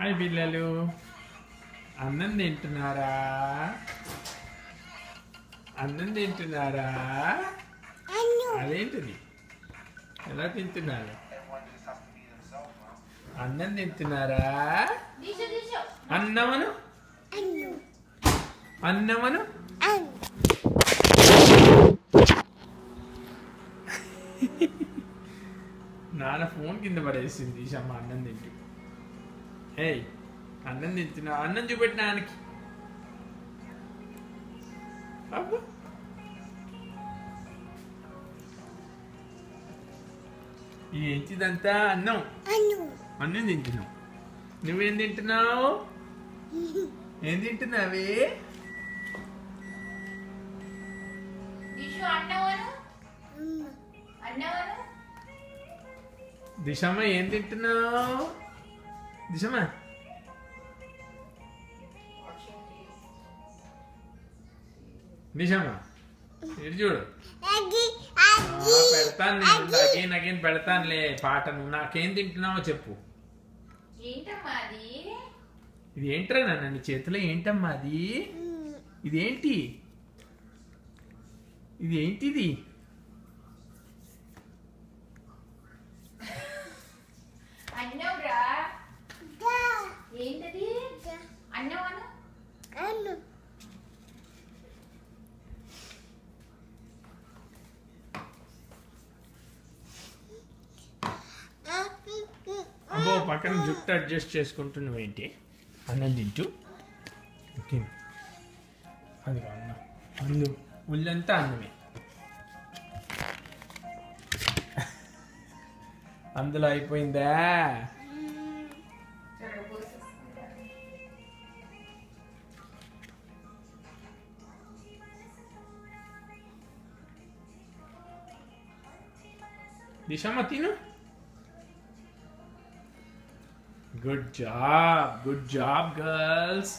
Hi పిల్లలు, అన్నం తింటున్నారా? అన్నం తింటున్నారా? అదేంటిది? ఎలా తింటున్నారు? అన్నం తింటున్నారా? అన్నమను అన్నమను నాన్న ఫోన్ కింద పడేసింది ఈశమ్మ అన్నం తింటూ. ఏయ్, అన్నం తింటున్నా, అన్నం చూపెట్టి నాన్నకి. అబ్బా, ఏంటిదంతా? అన్నం అన్నం తింటున్నావు. నువ్వేం తింటున్నావు? ఏం తింటున్నావే? దిశమ్మ ఏం తింటున్నావు? దిశమ్మ దిశమ్మ ఇటు చూడు. పెడతాను అగైన్ అగైన్ పెడతానులే పాట. నువ్వు నాకేం తింటున్నావో చెప్పు. ఇది ఏంట్రా నాన్న నీ చేతిలో? ఏంటమ్మా అది? ఇదేంటి? ఇది ఏంటిది? ఏంటది? అన్నం అన్నం. అబ్బో, పక్కన జుట్టు అడ్జస్ట్ చేసుకుంటున్నావు ఏంటి? అన్నం తింటూ. ఓకే, అది అన్నం. అన్నం ఒళ్ళంతా అన్నమే. అందులో అయిపోయిందా? దిశమ్మ తిను. Good job, girls.